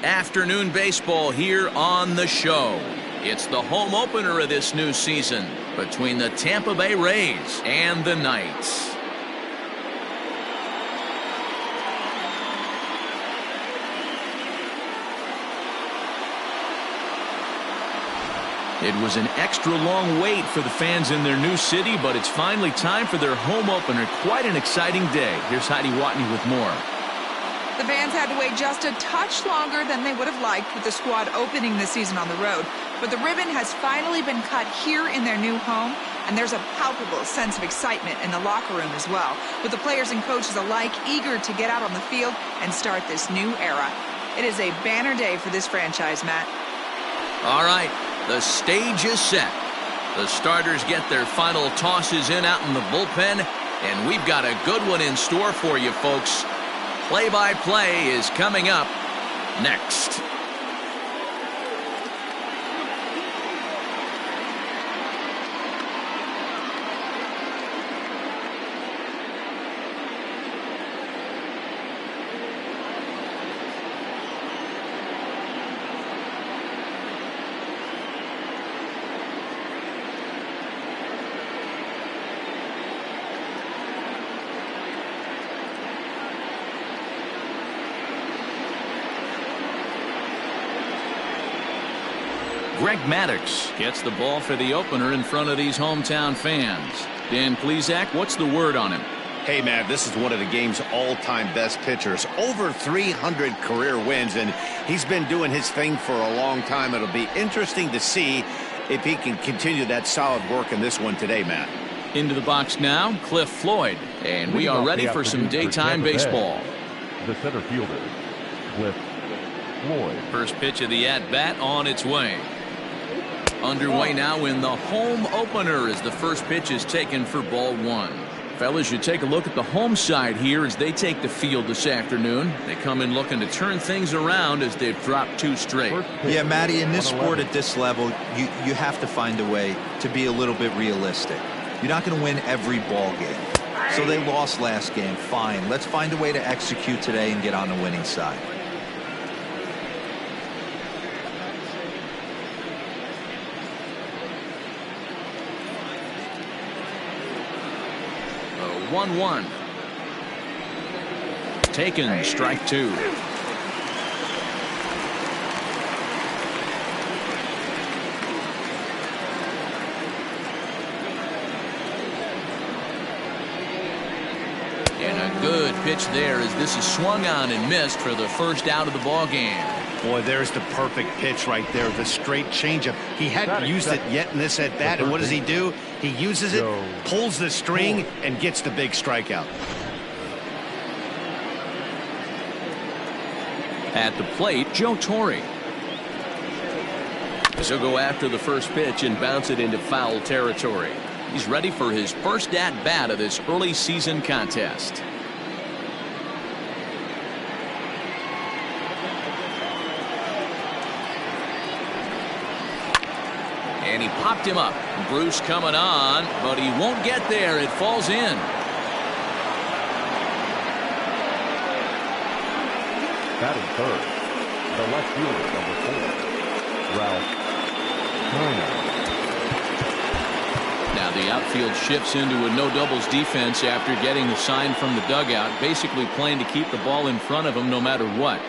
Afternoon baseball here on the show. It's the home opener of this new season between the Tampa Bay Rays and the Knights. It was an extra long wait for the fans in their new city, but it's finally time for their home opener. Quite an exciting day. Here's Heidi Watney with more. The fans had to wait just a touch longer than they would have liked with the squad opening the season on the road. But the ribbon has finally been cut here in their new home, and there's a palpable sense of excitement in the locker room as well, with the players and coaches alike eager to get out on the field and start this new era. It is a banner day for this franchise, Matt. All right, the stage is set. The starters get their final tosses in out in the bullpen, and we've got a good one in store for you, folks. Play-by-play is coming up next. Greg Maddux gets the ball for the opener in front of these hometown fans. Dan Plesac, what's the word on him? Hey, man, this is one of the game's all-time best pitchers. Over 300 career wins, and he's been doing his thing for a long time. It'll be interesting to see if he can continue that solid work in this one today, Matt. Into the box now, Cliff Floyd. And we are ready for some daytime baseball. The center fielder, Cliff Floyd. First pitch of the at-bat on its way. Underway now in the home opener as the first pitch is taken for ball one. Fellas, you take a look at the home side here as they take the field this afternoon. They come in looking to turn things around as they've dropped two straight. Yeah, Matty, in this sport at this level, you have to find a way to be a little bit realistic. You're not going to win every ball game. So they lost last game. Fine. Let's find a way to execute today and get on the winning side. 1-1. Taken, strike two. And a good pitch there as this is swung on and missed for the first out of the ball game. Boy, there's the perfect pitch right there, the straight changeup. He hadn't used it yet in this at-bat, and what does he do? He uses it, pulls the string, and gets the big strikeout. At the plate, Joe Torre. He'll go after the first pitch and bounce it into foul territory. He's ready for his first at-bat of this early season contest. And he popped him up. Bruce coming on, but he won't get there. It falls in. Batting third, the left fielder, number 4, Ralph Turner. Now the outfield shifts into a no-doubles defense after getting the sign from the dugout, basically playing to keep the ball in front of him no matter what.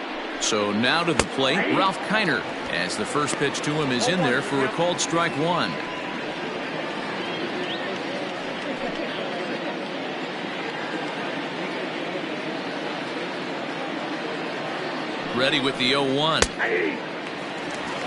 So now to the plate, Ralph Kiner, as the first pitch to him is in there for a called strike one. Ready with the 0-1.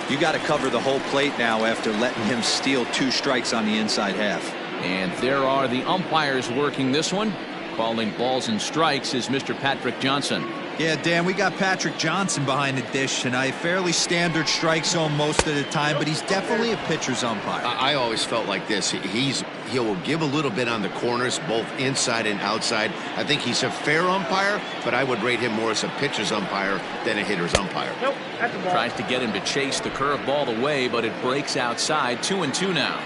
You got to cover the whole plate now after letting him steal two strikes on the inside half. And there are the umpires working this one. Calling balls and strikes is Mr. Patrick Johnson. Yeah, Dan, we got Patrick Johnson behind the dish tonight. Fairly standard strike zone most of the time, but he's definitely a pitcher's umpire. I always felt like this. He'll give a little bit on the corners, both inside and outside. I think he's a fair umpire, but I would rate him more as a pitcher's umpire than a hitter's umpire. Nope, tries to get him to chase the curveball away, but it breaks outside. 2-2 now.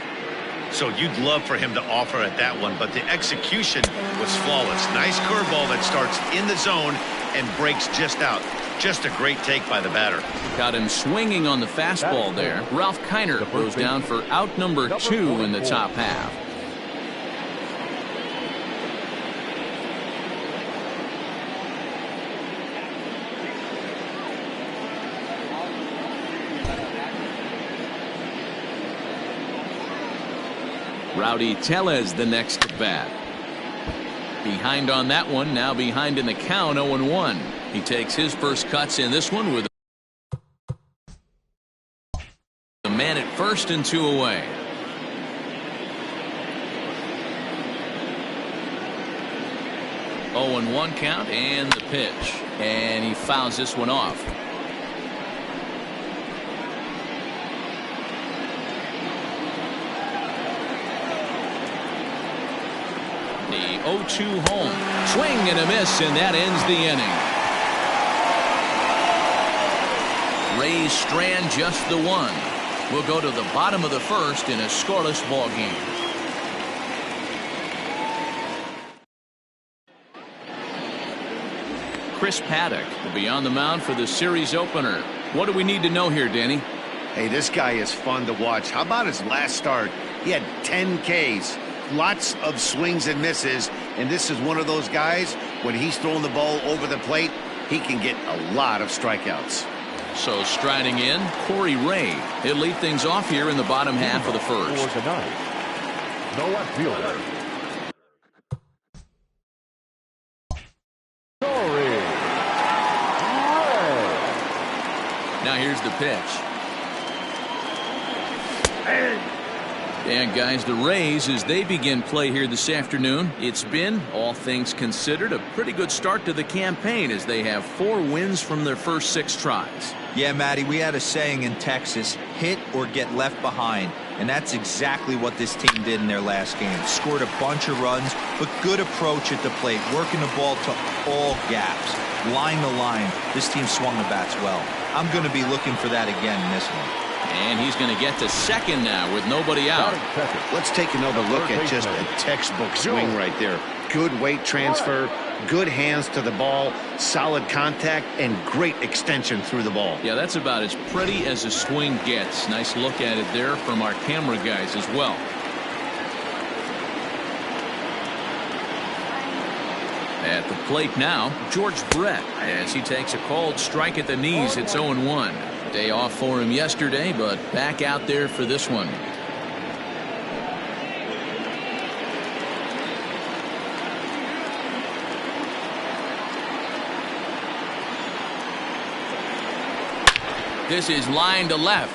So you'd love for him to offer at that one, but the execution was flawless. Nice curveball that starts in the zone and breaks just out. Just a great take by the batter. Got him swinging on the fastball there. Ralph Kiner goes down for out number 2 in the top half. Rowdy Tellez the next to bat. Behind on that one, now behind in the count, 0-1. He takes his first cuts in this one with the man at first and 2 away. Oh, 0-1 count and the pitch. And he fouls this one off. The 0-2 home. Swing and a miss, and that ends the inning. Rays strand just the one. We'll go to the bottom of the first in a scoreless ball game. Chris Paddack will be on the mound for the series opener. What do we need to know here, Danny? Hey, this guy is fun to watch. How about his last start? He had 10 Ks. Lots of swings and misses, and this is one of those guys, when he's throwing the ball over the plate, he can get a lot of strikeouts. So striding in, Corey Ray. He'll lead things off here in the bottom half of the first. The left fielder, Corey Ray. Now here's the pitch. And guys, the Rays, as they begin play here this afternoon, it's been, all things considered, a pretty good start to the campaign as they have 4 wins from their first 6 tries. Yeah, Matty, we had a saying in Texas, hit or get left behind. And that's exactly what this team did in their last game. Scored a bunch of runs, but good approach at the plate, working the ball to all gaps. Line to line, this team swung the bats well. I'm going to be looking for that again in this one. And he's going to get to second now with nobody out. Let's take another look at just a textbook swing right there. Good weight transfer, good hands to the ball, solid contact, and great extension through the ball. Yeah, that's about as pretty as a swing gets. Nice look at it there from our camera guys as well. At the plate now, George Brett, as he takes a called strike at the knees. It's 0-1. Day off for him yesterday, but back out there for this one. This is line to left.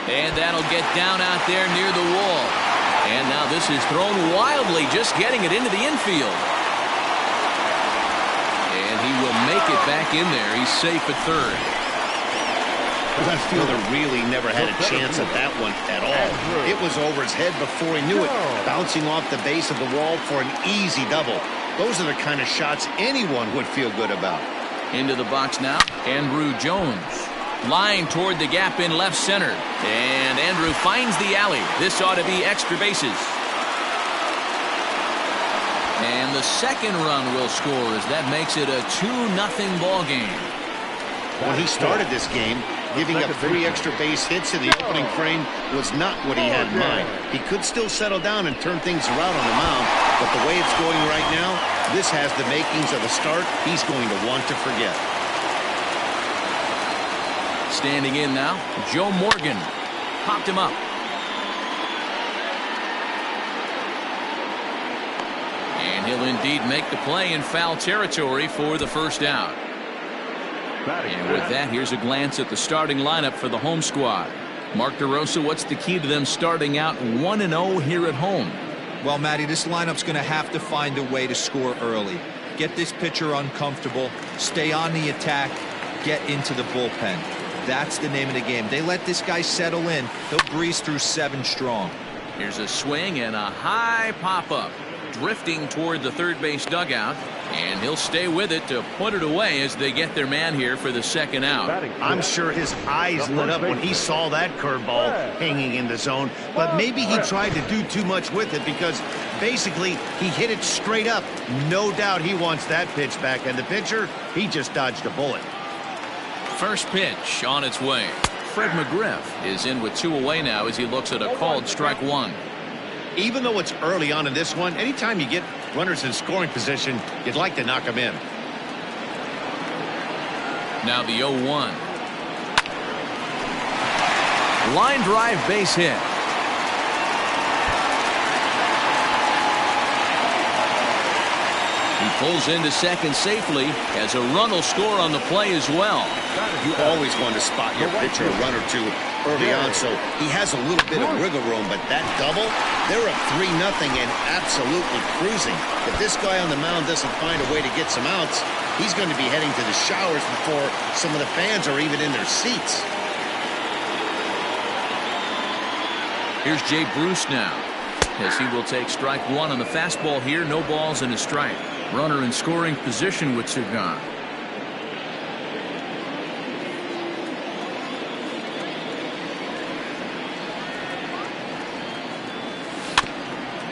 And that'll get down out there near the wall. And now this is thrown wildly, just getting it into the infield. And he will make it back in there. He's safe at third. The left fielder really never had a chance at that one at all. It was over his head before he knew it, bouncing off the base of the wall for an easy double. Those are the kind of shots anyone would feel good about. Into the box now, Andrew Jones. Line toward the gap in left center. And Andrew finds the alley. This ought to be extra bases. And the second run will score as that makes it a 2-0 ball game. When he started this game, giving up 3 extra base hits in the opening frame was not what he had in mind. He could still settle down and turn things around on the mound, but the way it's going right now, this has the makings of a start he's going to want to forget. Standing in now, Joe Morgan. Popped him up. And he'll indeed make the play in foul territory for the first out. And with that, here's a glance at the starting lineup for the home squad. Mark DeRosa, what's the key to them starting out 1-0 here at home? Well, Matty, this lineup's going to have to find a way to score early. Get this pitcher uncomfortable, stay on the attack, get into the bullpen. That's the name of the game. They let this guy settle in. He'll breeze through 7 strong. Here's a swing and a high pop-up. drifting toward the third base dugout, and he'll stay with it to put it away as they get their man here for the second out. I'm sure his eyes lit up when he saw that curveball hanging in the zone, but maybe he tried to do too much with it because basically he hit it straight up. No doubt he wants that pitch back, and the pitcher, he just dodged a bullet. First pitch on its way. Fred McGriff is in with 2 away now as he looks at a called strike 1. Even though it's early on in this one, anytime you get runners in scoring position, you'd like to knock them in. Now the 0-1. Line drive base hit. He pulls into second safely as a run will score on the play as well. You always want to spot your pitcher a run or two early on, so he has a little bit of wiggle room, but that double, they're up 3-0 and absolutely cruising. If this guy on the mound doesn't find a way to get some outs, he's going to be heading to the showers before some of the fans are even in their seats. Here's Jay Bruce now, as he will take strike 1 on the fastball here. No balls and a strike. Runner in scoring position with 2 gone.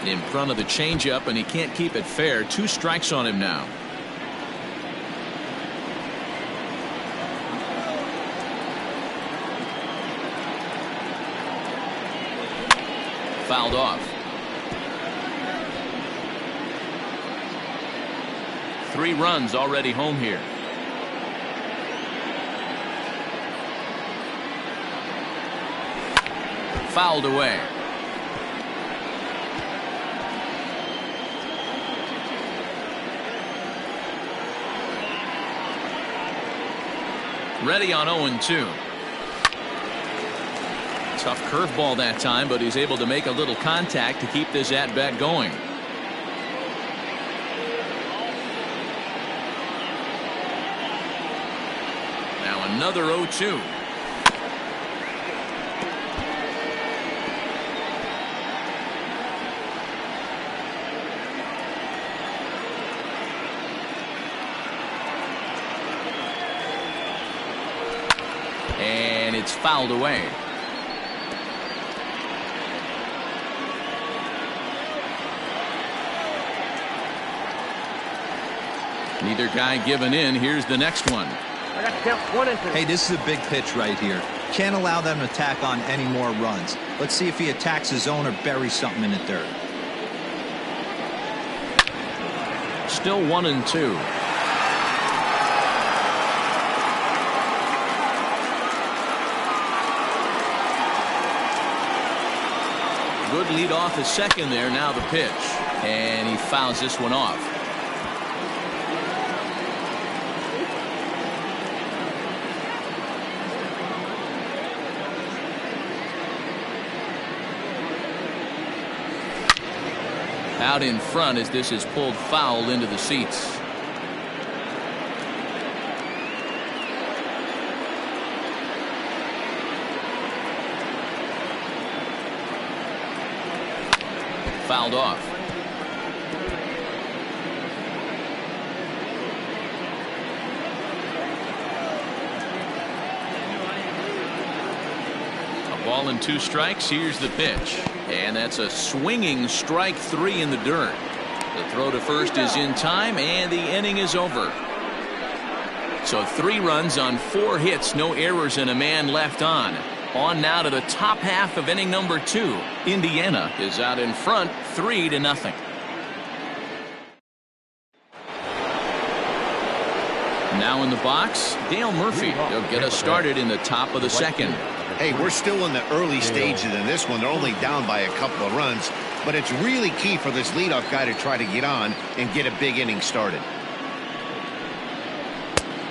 In front of the changeup, and he can't keep it fair. 2 strikes on him now. Fouled off. 3 runs already home here. Fouled away. Ready on 0-2. Tough curveball that time, but he's able to make a little contact to keep this at-bat going. Now another 0-2. And it's fouled away. Neither guy giving in. Here's the next one. I got to count 1 and 2. Hey, this is a big pitch right here. Can't allow them to tack on any more runs. Let's see if he attacks his zone or buries something in the dirt. Still 1-2. Good lead off his second there. Now the pitch, and he fouls this one off. Out in front as this is pulled foul into the seats. Fouled off. A ball and 2 strikes. Here's the pitch. And that's a swinging strike 3 in the dirt. The throw to first is in time, and the inning is over. So 3 runs on 4 hits, no errors, and a man left on. On now to the top half of inning number 2. Indiana is out in front 3-0. Now in the box, Dale Murphy. He'll get us started in the top of the second. Hey, we're still in the early stages in this one. They're only down by a couple of runs, but it's really key for this leadoff guy to try to get on and get a big inning started.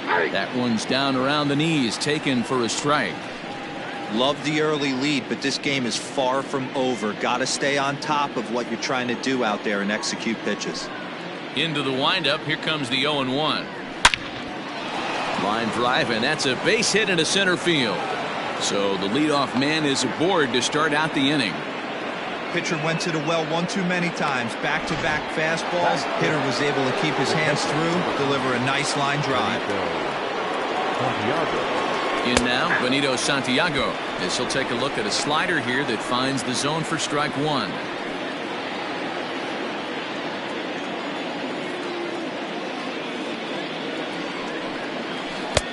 That one's down around the knees, taken for a strike. Love the early lead, but this game is far from over. Got to stay on top of what you're trying to do out there and execute pitches. Into the windup. Here comes the 0-1. Line drive, and that's a base hit into center field. So the leadoff man is aboard to start out the inning. Pitcher went to the well one too many times. Back-to-back fastballs. Hitter was able to keep his hands through, deliver a nice line drive. In now, Benito Santiago, as he'll take a look at a slider here that finds the zone for strike one.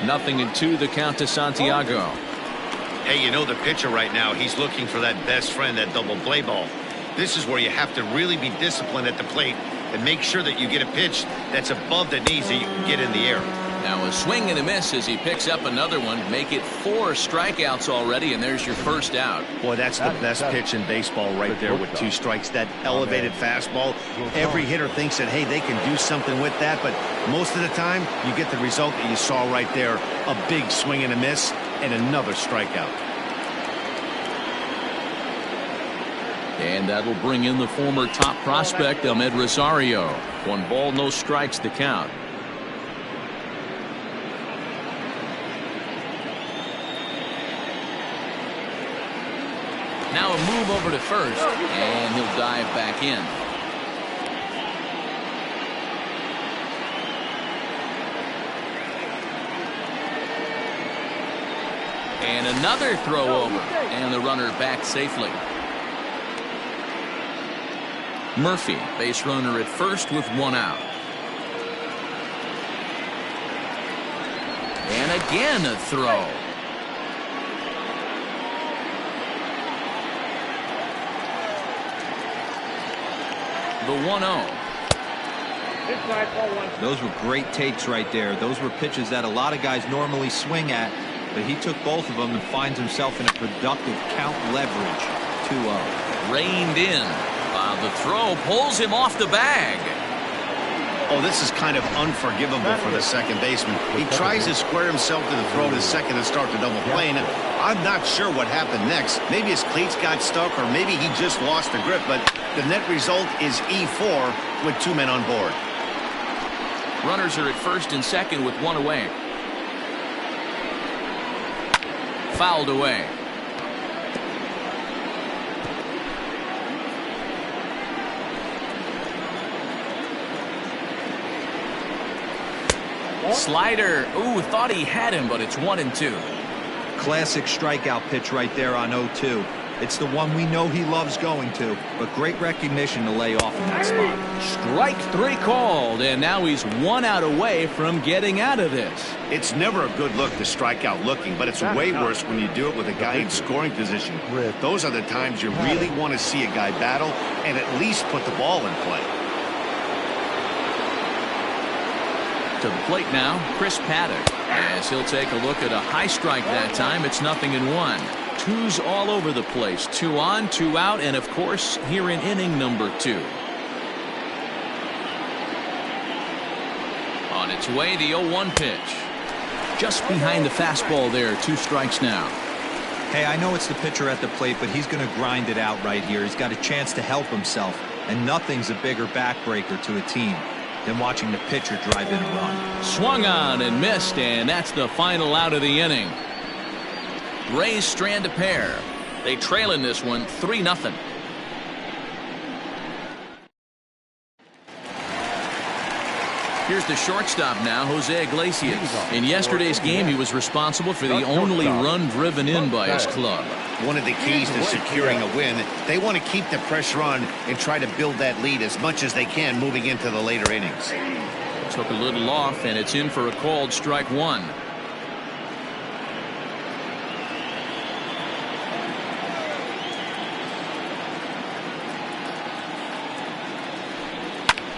Nothing in two, the count to Santiago. Hey, you know the pitcher right now, he's looking for that best friend, that double play ball. This is where you have to really be disciplined at the plate and make sure that you get a pitch that's above the knees that you can get in the air. Now a swing and a miss as he picks up another one. Make it 4 strikeouts already, and there's your first out. Boy, that's the best pitch in baseball right there with 2 strikes. That elevated fastball. Every hitter thinks that, hey, they can do something with that, but most of the time you get the result that you saw right there. A big swing and a miss and another strikeout. And that'll bring in the former top prospect, Ahmed Rosario. 1 ball, no strikes to count. Now a move over to first, and he'll dive back in. And another throw over, and the runner back safely. Murphy, base runner at first with 1 out. And again a throw. The 1-0. Those were great takes right there. Those were pitches that a lot of guys normally swing at, but he took both of them and finds himself in a productive count leverage. 2-0. Reined in. The throw pulls him off the bag. Oh, this is kind of unforgivable for the second baseman. He tries to square himself to the throw to second and start the double play. And I'm not sure what happened next. Maybe his cleats got stuck, or maybe he just lost the grip, but the net result is E4 with 2 men on board. Runners are at first and second with 1 away. Fouled away. Slider. Ooh, thought he had him, but it's 1-2. Classic strikeout pitch right there on 0-2. It's the one we know he loves going to, but great recognition to lay off in that spot. Strike 3 called, and now he's 1 out away from getting out of this. It's never a good look to strike out looking, but it's way worse when you do it with a guy in scoring position. Those are the times you really want to see a guy battle and at least put the ball in play. To the plate now, Chris Paddack, as he'll take a look at a high strike that time. It's 0-1. 2s all over the place. 2 on, 2 out, and of course here in inning number 2. On its way, the 0-1 pitch. Just behind the fastball there. 2 strikes now. Hey, I know it's the pitcher at the plate, but he's going to grind it out right here. He's got a chance to help himself, and nothing's a bigger backbreaker to a team than watching the pitcher drive in a run. Swung on and missed, and that's the final out of the inning. Rays strand a pair. They trail in this one 3-0. Here's the shortstop now, Jose Iglesias. In yesterday's game, he was responsible for the only run driven in by his club. One of the keys to securing a win, they want to keep the pressure on and try to build that lead as much as they can moving into the later innings. Took a little off, and it's in for a called strike 1.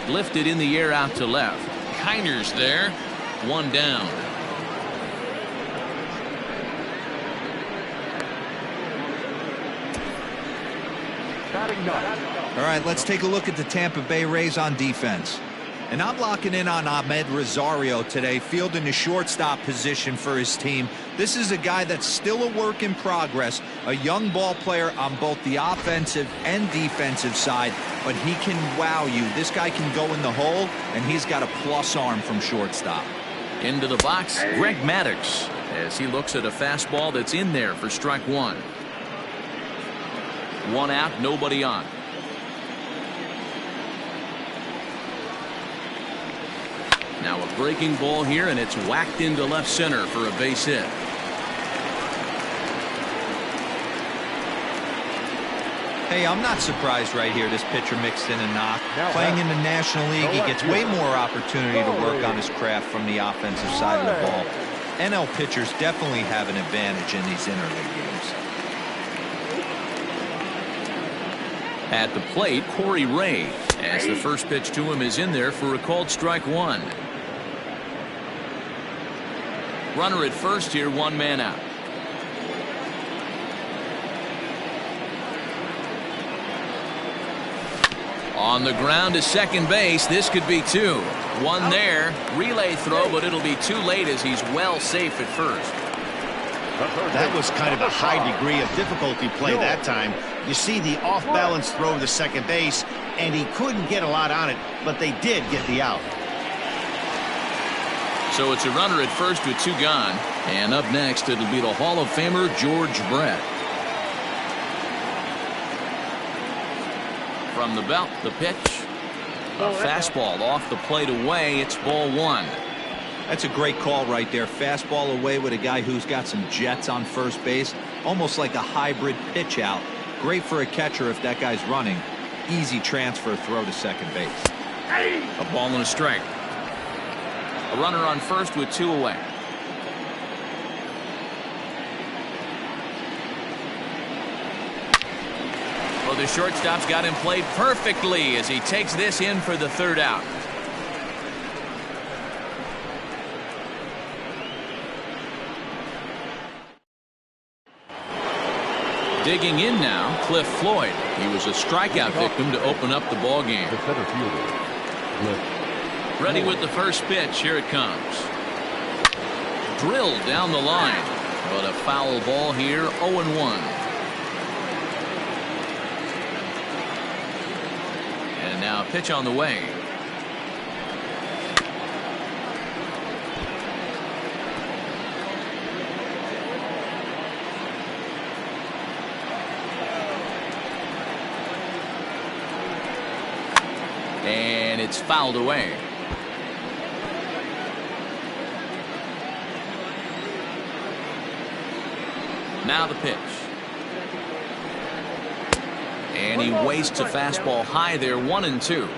Lifted in the air out to left. Kiner's there. 1 down. All right, let's take a look at the Tampa Bay Rays on defense. And I'm locking in on Ahmed Rosario today, fielding the shortstop position for his team. This is a guy that's still a work in progress, a young ball player on both the offensive and defensive side, but he can wow you. This guy can go in the hole, and he's got a plus arm from shortstop. Into the box, Greg Maddux, as he looks at a fastball that's in there for strike 1. 1 out, nobody on. Now a breaking ball here, and it's whacked into left center for a base hit. Hey, I'm not surprised right here. This pitcher mixed in a knock. Playing in the National League, he gets way more opportunity to work on his craft from the offensive side of the ball. NL pitchers definitely have an advantage in these interleague games. At the plate, Corey Ray, as the first pitch to him is in there for a called strike 1. Runner at first here, 1 man out. On the ground to second base. This could be 2. 1 there. Relay throw, but it'll be too late as he's well safe at first. That was kind of a high degree of difficulty play that time. You see the off-balance throw to second base, and he couldn't get a lot on it, but they did get the out. So it's a runner at first with 2 gone. And up next, it'll be the Hall of Famer George Brett. From the belt, the pitch. A fastball off the plate away. It's ball 1. That's a great call right there. Fastball away with a guy who's got some jets on first base. Almost like a hybrid pitch out. Great for a catcher if that guy's running. Easy transfer throw to second base. A ball and a strike. A runner on first with 2 away. Well, the shortstop's got him played perfectly as he takes this in for the 3rd out. Digging in now, Cliff Floyd. He was a strikeout victim to open up the ball game. The center fielder, Cliff. Ready with the first pitch. Here it comes. Drilled down the line, but a foul ball here. 0-1. And now a pitch on the way. And it's fouled away. Now the pitch. And he wastes a fastball high there. 1-2.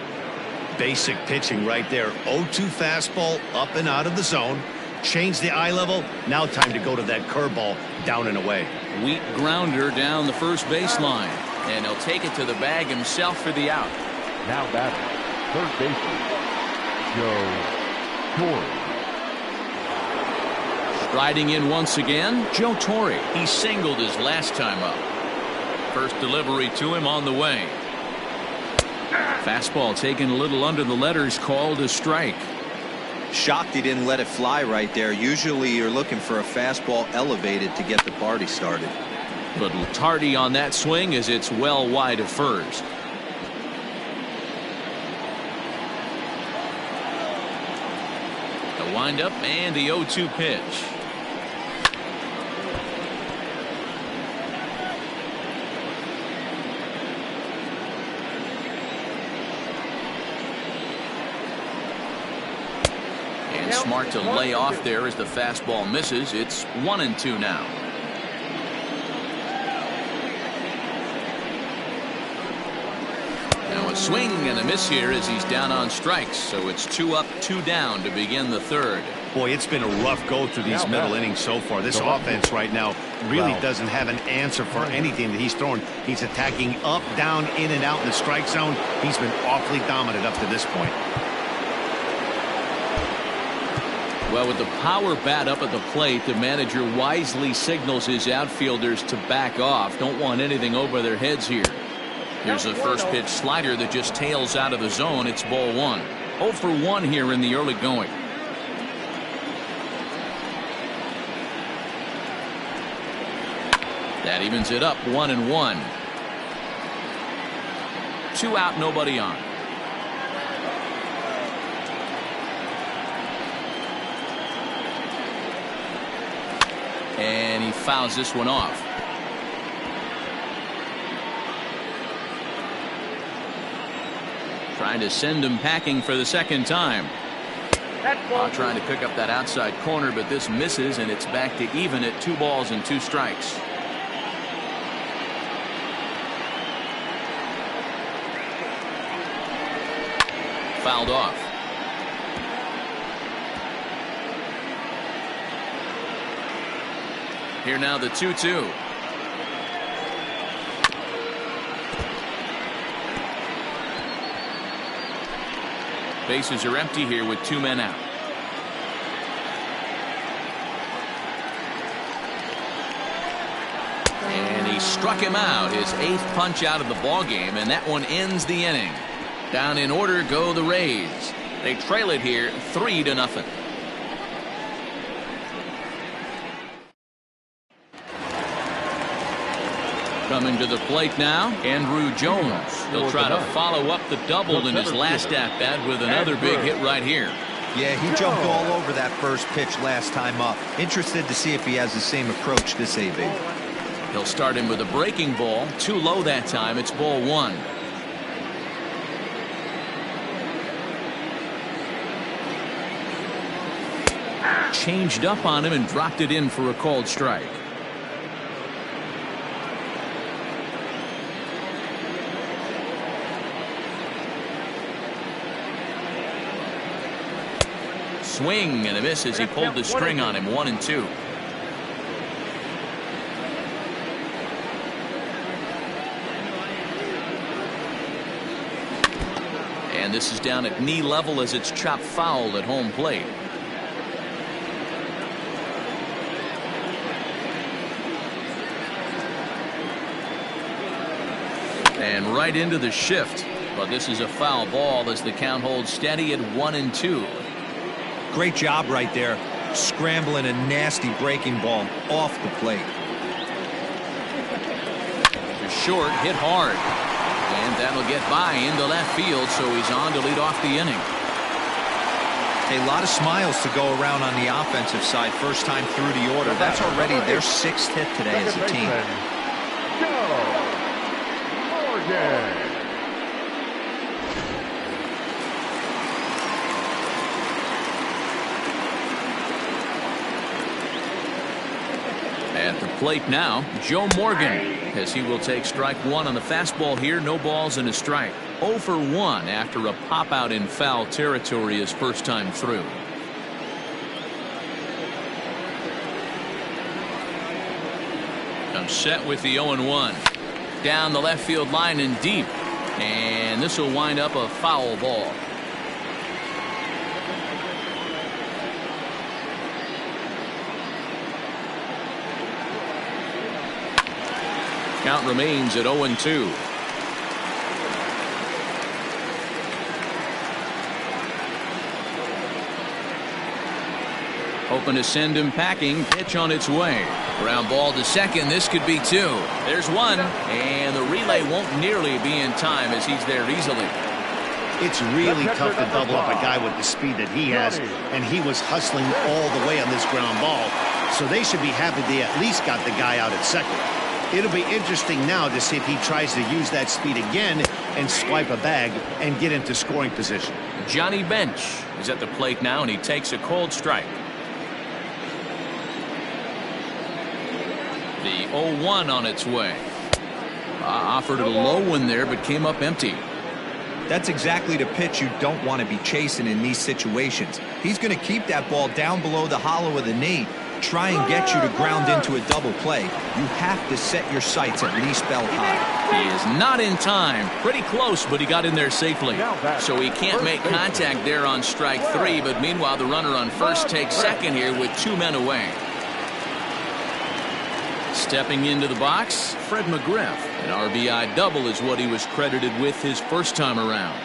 Basic pitching right there. 0-2 fastball up and out of the zone. Change the eye level. Now time to go to that curveball down and away. Weak grounder down the first baseline. And he'll take it to the bag himself for the out. Now batting, third baseman, Joe Torre. Striding in once again, Joe Torre. He singled his last time up. First delivery to him on the way. Fastball taken a little under the letters, called a strike. Shocked he didn't let it fly right there. Usually you're looking for a fastball elevated to get the party started. But tardy on that swing as it's well wide of first. The windup and the 0-2 pitch. And smart to lay off there as the fastball misses. It's 1-2 now. Now a swing and a miss here as he's down on strikes. So it's 2 up, 2 down to begin the 3rd. Boy, it's been a rough go through these middle innings so far. This offense right now really doesn't have an answer for anything that he's throwing. He's attacking up, down, in and out in the strike zone. He's been awfully dominant up to this point. Well, with the power bat up at the plate, the manager wisely signals his outfielders to back off. Don't want anything over their heads here. Here's a first pitch slider that just tails out of the zone. It's ball 1. 0 for 1 here in the early going. That evens it up. 1-1. 2 out, nobody on. And he fouls this one off. Trying to send him packing for the second time. Trying to pick up that outside corner, but this misses, and it's back to even at 2 balls and 2 strikes. Fouled off. Here now the 2-2. Bases are empty here with 2 men out. And he struck him out, his 8th punch out of the ball game, and that one ends the inning. Down in order go the Rays. They trail it here 3-0. Coming to the plate now, Andrew Jones. He'll try to follow up the double in his last at-bat with another big hit right here. Yeah, he jumped all over that first pitch last time up. Interested to see if he has the same approach this AB. He'll start him with a breaking ball. Too low that time. It's ball 1. Changed up on him and dropped it in for a called strike. Swing and a miss as he pulled the string on him. 1-2. And this is down at knee level as it's chopped foul at home plate. And right into the shift. But this is a foul ball as the count holds steady at 1-2. Great job right there, scrambling a nasty breaking ball off the plate. To short, hit hard, and that'll get by into left field, so he's on to lead off the inning. A lot of smiles to go around on the offensive side. First time through the order. That's already their 6th hit today as a team. At the plate now, Joe Morgan, as he will take strike 1 on the fastball here. No balls and a strike. 0 for 1 after a pop out in foul territory his first time through. Comes set with the 0-1. Down the left field line and deep. And this will wind up a foul ball. Count remains at 0-2. Hoping to send him packing. Pitch on its way. Ground ball to second. This could be 2. There's 1. And the relay won't nearly be in time as he's there easily. It's really tough to double up a guy with the speed that he has, and he was hustling all the way on this ground ball. So they should be happy they at least got the guy out at second. It'll be interesting now to see if he tries to use that speed again and swipe a bag and get into scoring position. Johnny Bench is at the plate now, and he takes a cold strike. The 0-1 on its way. Offered a low one there, but came up empty. That's exactly the pitch you don't want to be chasing in these situations. He's going to keep that ball down below the hollow of the knee, try and get you to ground into a double play. You have to set your sights at least belt high. He is not in time. Pretty close, but he got in there safely. So he can't make contact there on strike 3, but meanwhile the runner on first takes second here with 2 men away. Stepping into the box, Fred McGriff. An RBI double is what he was credited with his first time around.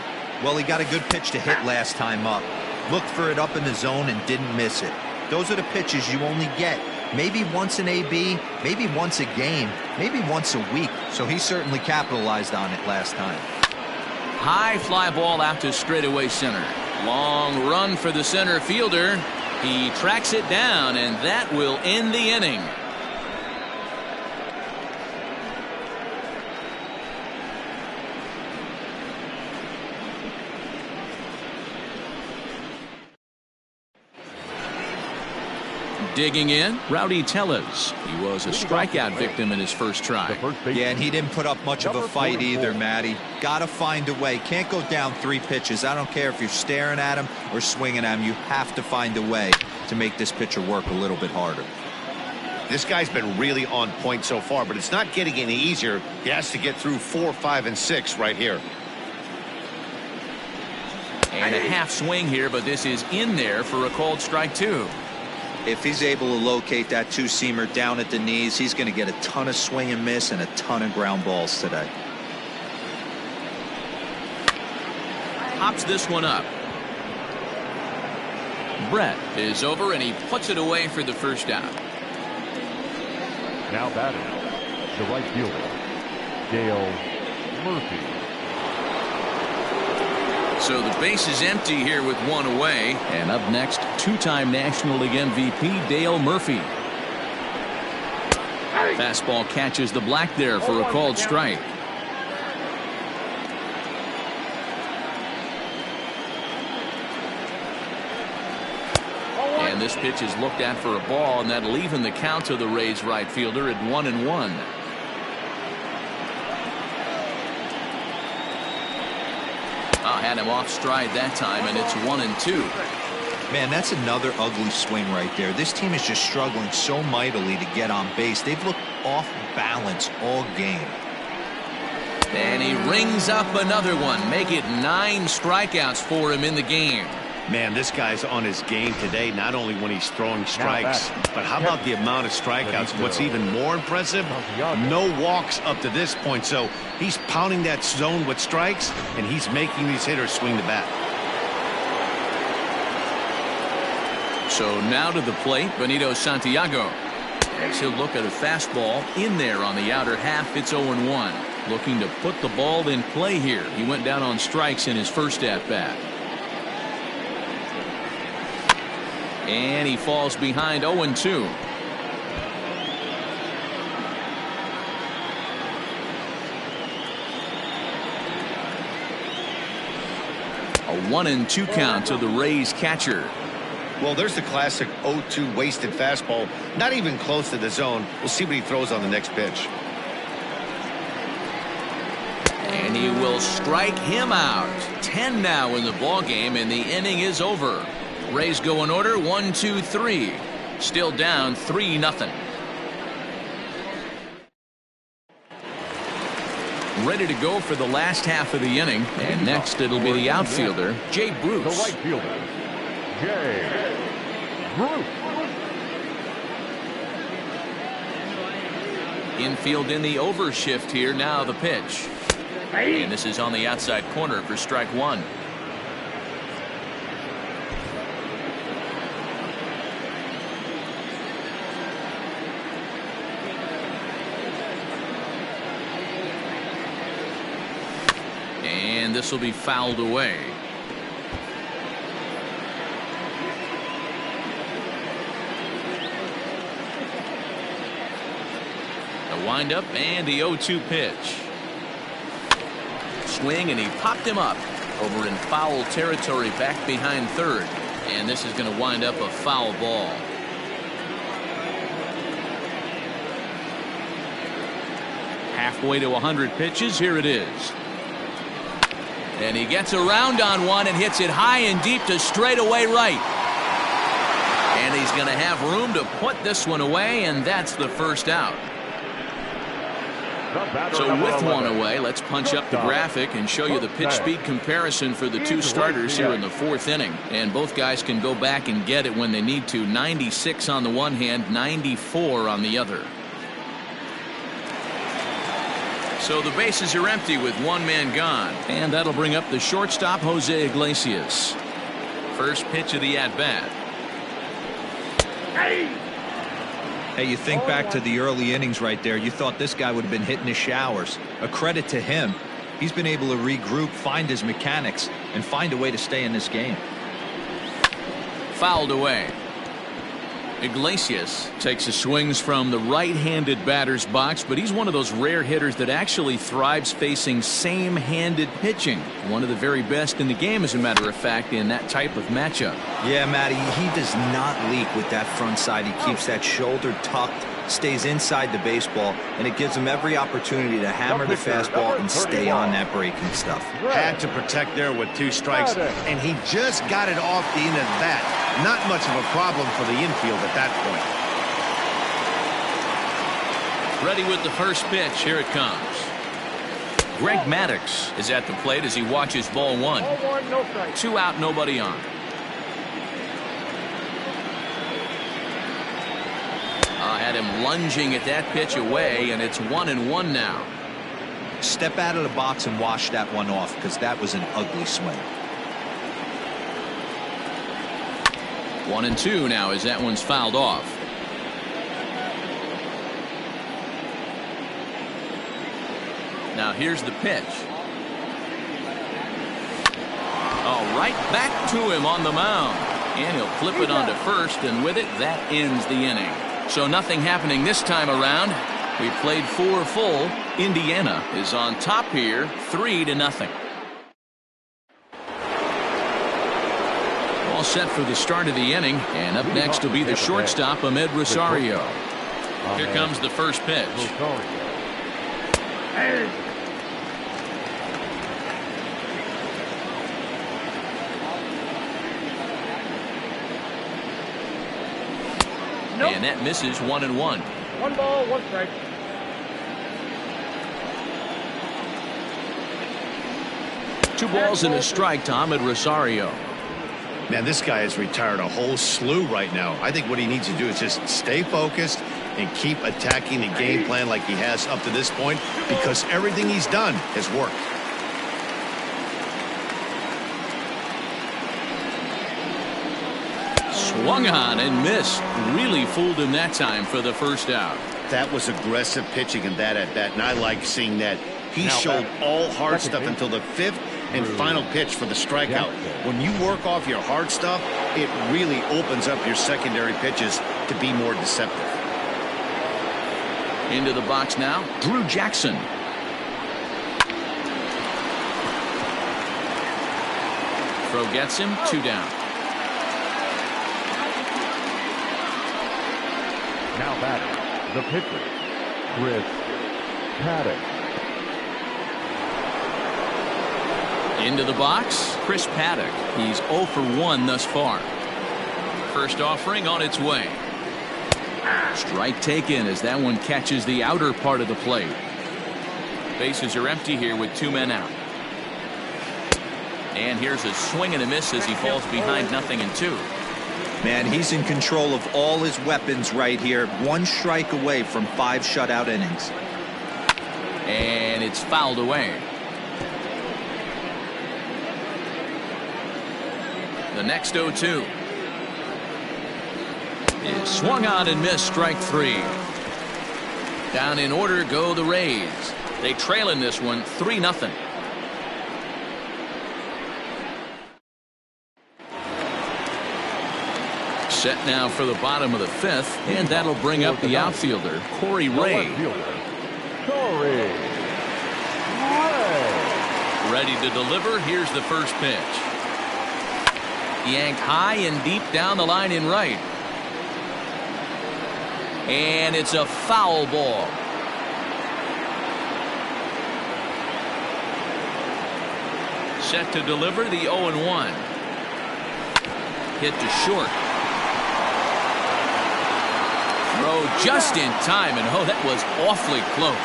Well, he got a good pitch to hit last time up. Looked for it up in the zone and didn't miss it. Those are the pitches you only get maybe once in AB, maybe once a game, maybe once a week. So he certainly capitalized on it last time. High fly ball out to straightaway center. Long run for the center fielder. He tracks it down, and that will end the inning. Digging in, Rowdy Tellez. He was a strikeout victim in his first try. Yeah, and he didn't put up much of a fight either, Matty. Got to find a way. Can't go down 3 pitches. I don't care if you're staring at him or swinging at him. You have to find a way to make this pitcher work a little bit harder. This guy's been really on point so far, but it's not getting any easier. He has to get through 4, 5, and 6 right here. And a half swing here, but this is in there for a called strike 2. If he's able to locate that 2-seamer down at the knees, he's going to get a ton of swing and miss and a ton of ground balls today. Pops this one up. Brett is over, and he puts it away for the first out. Now batting, the right fielder, Dale Murphy. So the base is empty here with 1 away. And up next, 2-time National League MVP Dale Murphy. Fastball catches the black there for a called strike. And this pitch is looked at for a ball, and that'll even the count to the Rays right fielder at 1-1. Had him off stride that time, and it's 1-2. Man, that's another ugly swing right there. This team is just struggling so mightily to get on base. They've looked off balance all game. And he rings up another one. Make it 9 strikeouts for him in the game. Man, this guy's on his game today, not only when he's throwing strikes, but how about the amount of strikeouts? What's even more impressive, no walks up to this point. So he's pounding that zone with strikes, and he's making these hitters swing the bat. So now to the plate, Benito Santiago. As he'll look at a fastball in there on the outer half. It's 0-1. Looking to put the ball in play here. He went down on strikes in his first at-bat. And he falls behind 0-2. A 1-2 count to the Rays catcher. Well, there's the classic 0-2 wasted fastball. Not even close to the zone. We'll see what he throws on the next pitch. And he will strike him out. 10 now in the ball game, and the inning is over. Rays go in order, 1, 2, 3. Still down 3-0. Ready to go for the last half of the inning. And next it'll be the outfielder, Jay Bruce. The right fielder, Jay Bruce. Infield in the overshift here. Now the pitch. And this is on the outside corner for strike 1. And this will be fouled away. The windup and the 0-2 pitch. Swing, and he popped him up over in foul territory back behind third. And this is going to wind up a foul ball. Halfway to 100 pitches. Here it is. And he gets around on one and hits it high and deep to straightaway right. And he's going to have room to put this one away, and that's the first out. So with 1 away, let's punch up the graphic and show you the pitch speed comparison for the 2 starters here in the 4th inning. And both guys can go back and get it when they need to. 96 on the one hand, 94 on the other. So the bases are empty with 1 man gone. And that'll bring up the shortstop, Jose Iglesias. First pitch of the at-bat. Hey, you think back to the early innings right there. You thought this guy would have been hitting his showers. A credit to him. He's been able to regroup, find his mechanics, and find a way to stay in this game. Fouled away. Iglesias takes his swings from the right-handed batter's box, but he's one of those rare hitters that actually thrives facing same-handed pitching. One of the very best in the game, as a matter of fact, in that type of matchup. Yeah, Matty, he does not leak with that front side. He keeps that shoulder tucked, stays inside the baseball, and it gives him every opportunity to hammer the fastball and stay on that breaking stuff. Had to protect there with 2 strikes, and he just got it off the end of the bat. Not much of a problem for the infield at that point. Ready with the first pitch. Here it comes. Greg Maddux is at the plate as he watches ball 1. 2 out, nobody on. Had him lunging at that pitch away, and it's 1-1 now. Step out of the box and wash that one off, because that was an ugly swing. 1-2 now as that one's fouled off. Now here's the pitch. Oh, right back to him on the mound. And he'll flip it onto first, and with it, that ends the inning. So nothing happening this time around. We played 4 full. Indiana is on top here, 3-0. All set for the start of the inning, and up next will be the shortstop, Amed Rosario. Here comes the first pitch. And that misses 1-1. 1 ball, 1 strike. Two balls and a strike to Amed Rosario. Man, this guy has retired a whole slew right now. I think what he needs to do is just stay focused and keep attacking the game plan like he has up to this point, because everything he's done has worked. Swung on and missed. Really fooled him that time for the first out. That was aggressive pitching in that at bat, and I like seeing that. He showed all hard stuff until the 5th and final pitch for the strikeout. When you work off your hard stuff, it really opens up your secondary pitches to be more deceptive. Into the box now, Drew Jackson. Throw gets him, 2 down. Now batting, the pitcher, Chris Paddack. Into the box, Chris Paddack. He's 0 for 1 thus far. First offering on its way. Strike taken as that one catches the outer part of the plate. Bases are empty here with 2 men out. And here's a swing and a miss as he falls behind 0-2. Man, he's in control of all his weapons right here. 1 strike away from 5 shutout innings. And it's fouled away. The next 0-2 is swung on and missed, strike 3. Down in order go the Rays. They trail in this one 3-0. Set now for the bottom of the 5th, and that'll bring up the outfielder, Corey Ray. Ready to deliver. Here's the first pitch. Yanked high and deep down the line in right. And it's a foul ball. Set to deliver the 0-1. Hit to short. Throw just in time, and oh, that was awfully close.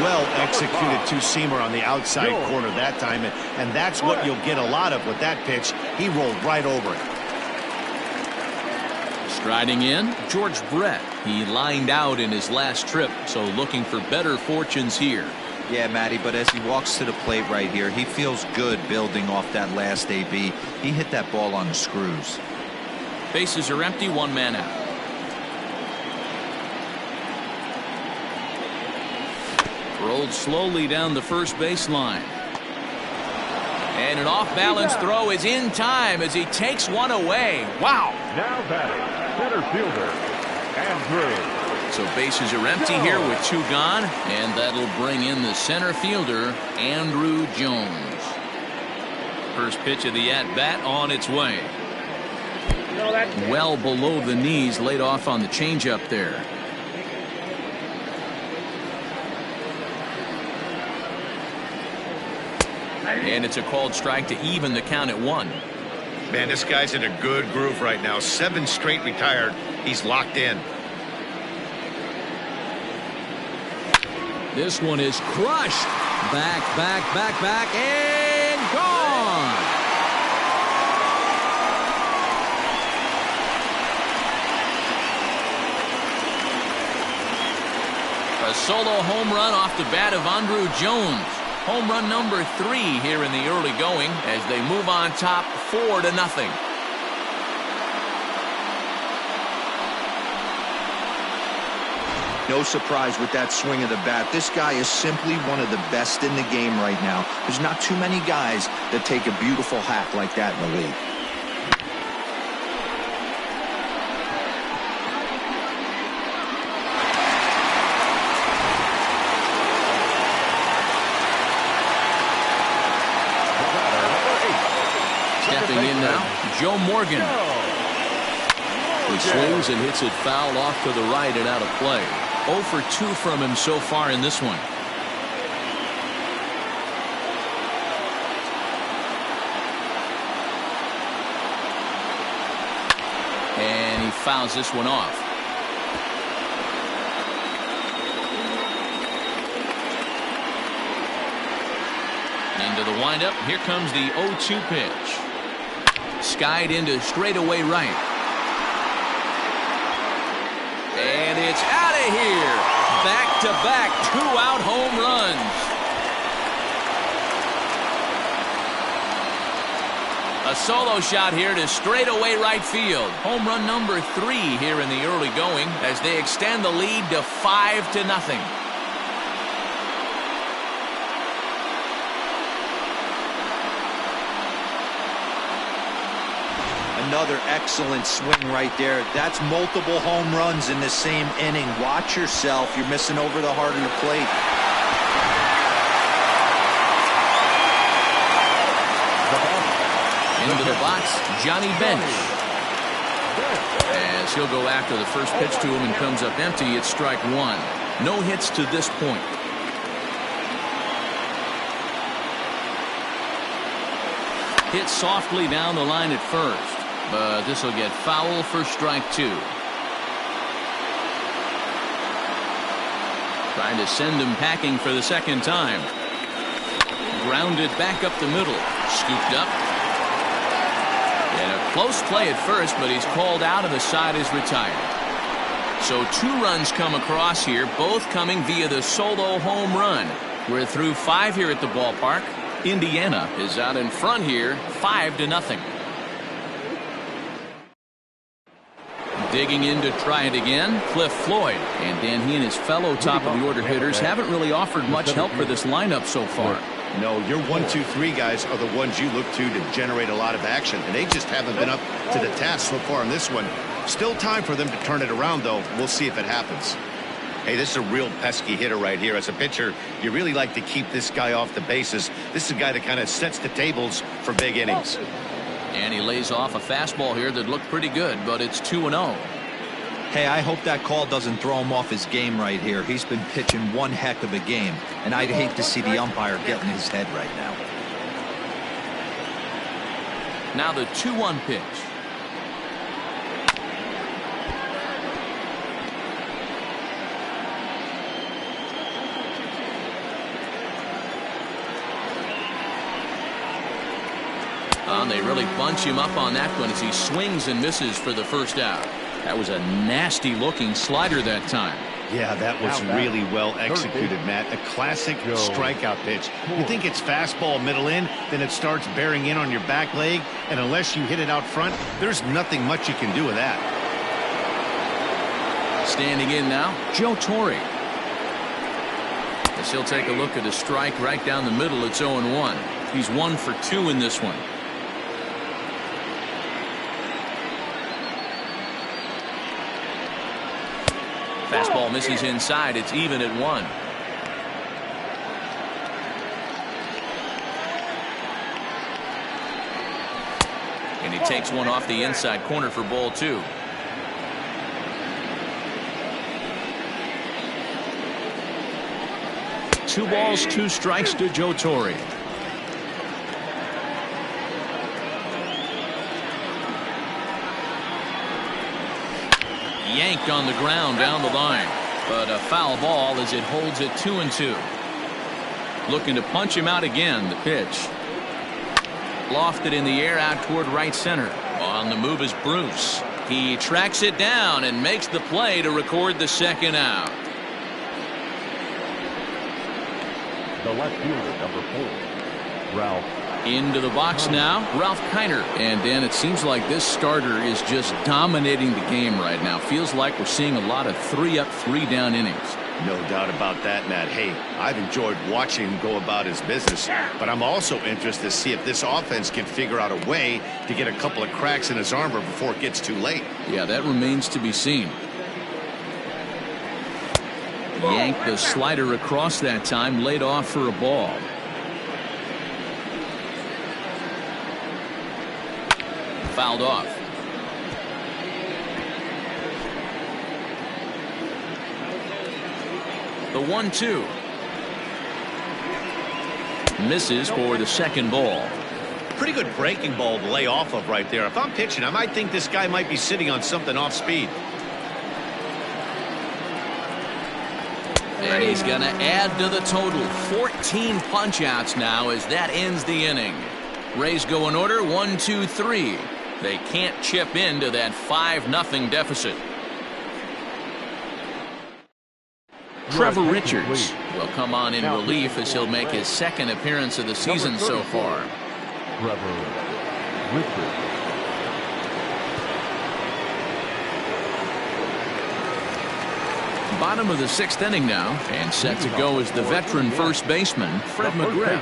Well executed two-seamer on the outside corner that time, and that's what you'll get a lot of with that pitch. He rolled right over it. Striding in, George Brett. He lined out in his last trip, so looking for better fortunes here. Yeah, Matty, but as he walks to the plate right here, he feels good building off that last AB. He hit that ball on the screws. Bases are empty, 1 man out. Rolled slowly down the first baseline. And an off-balance throw is in time as he takes one away. Wow. Now batting, center fielder, Andrew. So bases are empty here with 2 gone, and that'll bring in the center fielder, Andrew Jones. First pitch of the at-bat on its way. Well below the knees, laid off on the changeup there. And it's a called strike to even the count at 1. Man, this guy's in a good groove right now. 7 straight retired. He's locked in. This one is crushed. Back, and gone. A solo home run off the bat of Andrew Jones. Home run number 3 here in the early going as they move on top 4-0. No surprise with that swing of the bat. This guy is simply one of the best in the game right now. There's not too many guys that take a beautiful hack like that in the league. Stepping in now, Joe Morgan. He swings and hits it foul off to the right and out of play. 0 for 2 from him so far in this one. And he fouls this one off. Into the windup. Here comes the 0-2 pitch. Skied into straightaway right. And it's out of here. Back-to-back 2-out home runs. A solo shot here to straightaway right field. Home run number 3 here in the early going as they extend the lead to 5-0. Another excellent swing right there. That's multiple home runs in the same inning. Watch yourself. You're missing over the heart of the plate. Into the box, Johnny Bench. As he'll go after the first pitch to him and comes up empty, it's strike 1. No hits to this point. Hit softly down the line at first. But this will get foul for strike 2. Trying to send him packing for the second time. Grounded back up the middle. Scooped up. And a close play at first, but he's called out and the side is retired. So 2 runs come across here, both coming via the solo home run. We're through 5 here at the ballpark. Indiana is out in front here, 5-0. Digging in to try it again, Cliff Floyd. And Dan, he and his fellow top-of-the-order hitters haven't really offered much help for this lineup so far. No, your 1, 2, 3 guys are the ones you look to generate a lot of action, and they just haven't been up to the task so far in this one. Still time for them to turn it around, though. We'll see if it happens. Hey, this is a real pesky hitter right here. As a pitcher, you really like to keep this guy off the bases. This is a guy that kind of sets the tables for big innings. And he lays off a fastball here that looked pretty good, but it's 2-0. Hey, I hope that call doesn't throw him off his game right here. He's been pitching one heck of a game, and I'd hate to see the umpire get in his head right now. Now the 2-1 pitch. And they really bunch him up on that one as he swings and misses for the first out. That was a nasty looking slider that time. Yeah, that was really well executed, Matt. A classic strikeout pitch. You think it's fastball middle in, then it starts bearing in on your back leg, and unless you hit it out front, there's nothing much you can do with that. Standing in now, Joe Torre. As he'll take a look at a strike right down the middle, it's 0-1. He's 1 for 2 in this one. Fastball misses inside. It's even at 1. And he takes one off the inside corner for ball 2. Two balls, 2 strikes to Joe Torre. Yanked on the ground down the line, but a foul ball as it holds it 2-2. Looking to punch him out again. The pitch lofted in the air out toward right center. On the move is Bruce. He tracks it down and makes the play to record the second out. The left fielder, number 4, Ralph. Into the box now, Ralph Kiner. And Dan, it seems like this starter is just dominating the game right now. Feels like we're seeing a lot of 3 up, 3 down innings. No doubt about that, Matt. Hey, I've enjoyed watching him go about his business, but I'm also interested to see if this offense can figure out a way to get a couple of cracks in his armor before it gets too late. Yeah, that remains to be seen. Yanked the slider across that time, laid off for a ball. Fouled off. The 1-2. Misses for the second ball. Pretty good breaking ball to lay off of right there. If I'm pitching, I might think this guy might be sitting on something off speed. And he's going to add to the total. 14 punch-outs now as that ends the inning. Rays go in order, 1, 2, 3. They can't chip into that 5-0 deficit. Trevor Richards will come on in relief as he'll make his second appearance of the season so far. Trevor Richards. Bottom of the 6th inning now, and set to go is the veteran first baseman, Fred McGriff.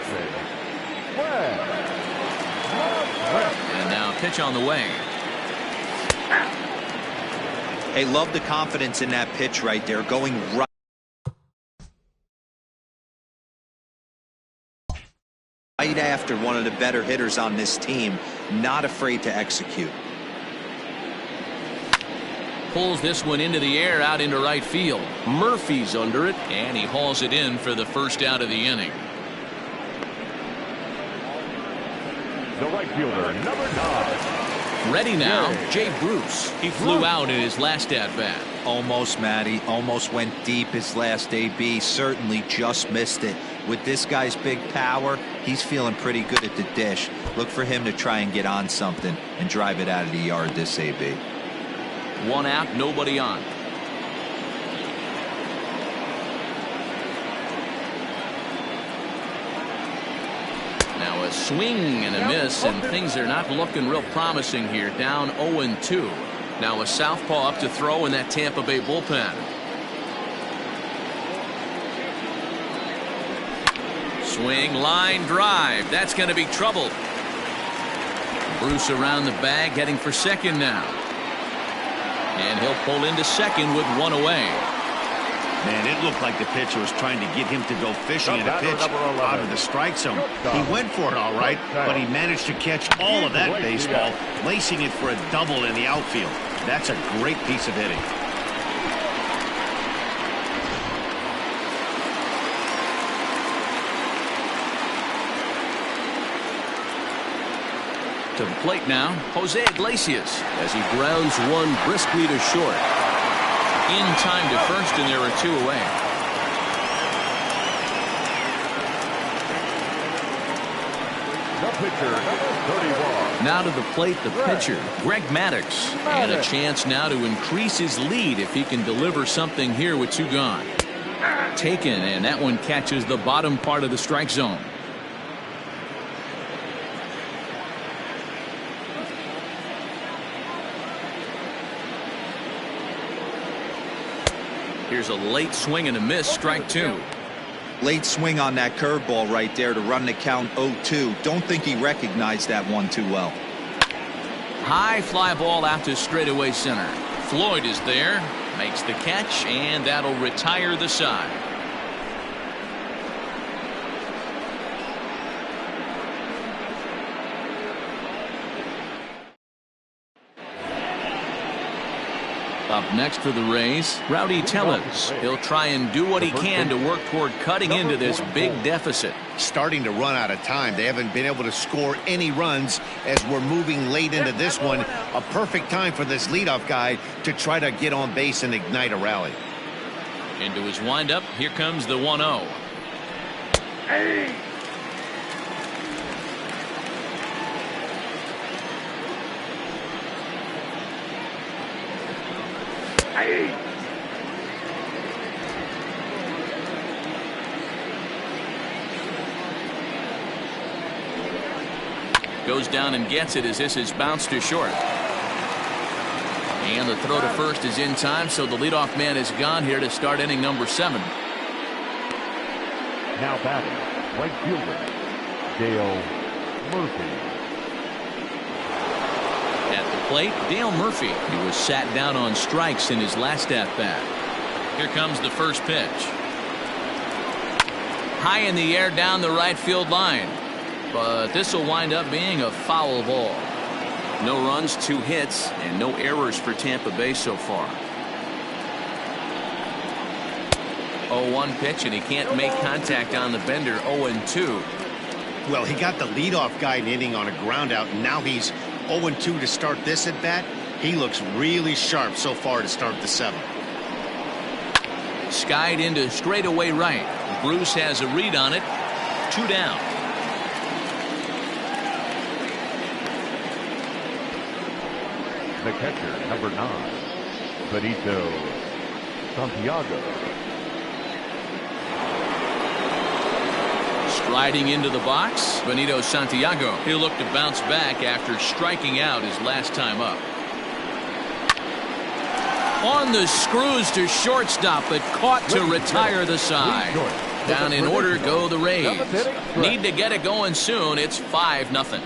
And now pitch on the way. Hey, love the confidence in that pitch right there, going right after one of the better hitters on this team, not afraid to execute. Pulls this one into the air out into right field. Murphy's under it, and he hauls it in for the first out of the inning. The right fielder, number 9. Ready now, Jay Bruce. He flew out in his last at-bat. Almost, Matty. Almost went deep his last AB. Certainly just missed it. With this guy's big power, he's feeling pretty good at the dish. Look for him to try and get on something and drive it out of the yard this AB. 1 out, nobody on. Now a swing and a miss, and things are not looking real promising here. Down 0-2. Now a southpaw up to throw in that Tampa Bay bullpen. Swing, line drive. That's going to be trouble. Bruce around the bag, heading for second now. And he'll pull into second with 1 away. Man, it looked like the pitcher was trying to get him to go fishing in a pitch out of the strike zone. He went for it all right, but he managed to catch all of that baseball, lacing it for a double in the outfield. That's a great piece of hitting. To the plate now, Jose Iglesias as he grounds one briskly to short. In time to first, and there are 2 away. The pitcher, number 31. Now to the plate, the pitcher, Greg Maddux. And a chance now to increase his lead if he can deliver something here with 2 gone. Taken, and that one catches the bottom part of the strike zone. Here's a late swing and a miss, strike 2. Late swing on that curveball right there to run the count 0-2. Don't think he recognized that one too well. High fly ball out to straightaway center. Floyd is there, makes the catch, and that'll retire the side. Up next for the Rays, Rowdy Tellez. He'll try and do what he can to work toward cutting into this big deficit. Starting to run out of time. They haven't been able to score any runs as we're moving late into this one. A perfect time for this leadoff guy to try to get on base and ignite a rally. Into his windup, here comes the 1-0. Hey! Goes down and gets it as this is bounced to short. And the throw to first is in time, so the leadoff man is gone here to start inning number 7. Now batting, right fielder, Dale Murphy. At the plate, Dale Murphy. He was sat down on strikes in his last at-bat. Here comes the first pitch. High in the air down the right field line. But this will wind up being a foul ball. No runs, 2 hits, and no errors for Tampa Bay so far. 0-1 pitch, and he can't make contact on the bender. 0-2. Well, he got the leadoff guy in inning on a ground out, and now he's 0-2 to start this at bat. He looks really sharp so far to start the 7th. Skied into straightaway right. Bruce has a read on it. 2 down. The catcher, number 9, Benito Santiago. Striding into the box, Benito Santiago. He'll look to bounce back after striking out his last time up. On the screws to shortstop, but caught to retire the side. Down in order go the Rays. Need to get it going soon. It's 5-0.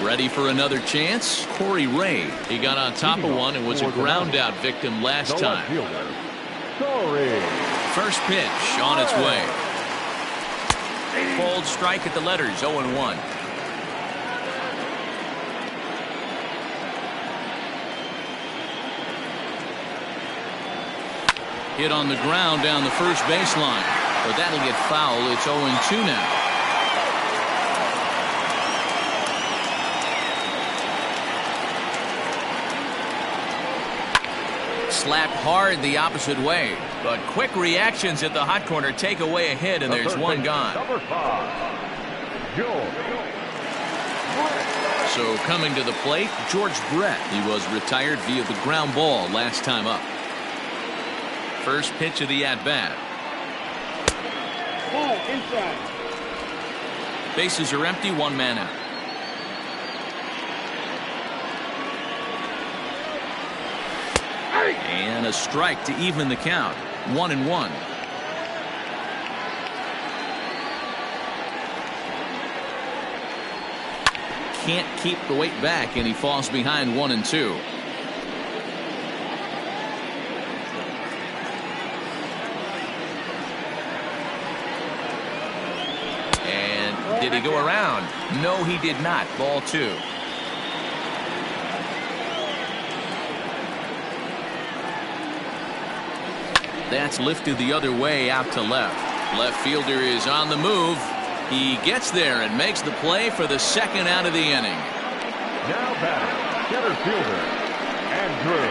Ready for another chance? Corey Ray. He got on top of one and was a ground out victim last time. First pitch on its way. Bold strike at the letters. 0-1. Hit on the ground down the first baseline, but that'll get foul. It's 0-2 now. Slapped hard the opposite way, but quick reactions at the hot corner take away a hit, and there's one gone. So coming to the plate, George Brett. He was retired via the ground ball last time up. First pitch of the at-bat. Ball inside. Bases are empty, 1 man out. And a strike to even the count. 1-1. Can't keep the weight back, and he falls behind 1-2. And did he go around? No, he did not. Ball 2. That's lifted the other way out to left. Left fielder is on the move. He gets there and makes the play for the 2nd out of the inning. Now batting, center fielder, Andrew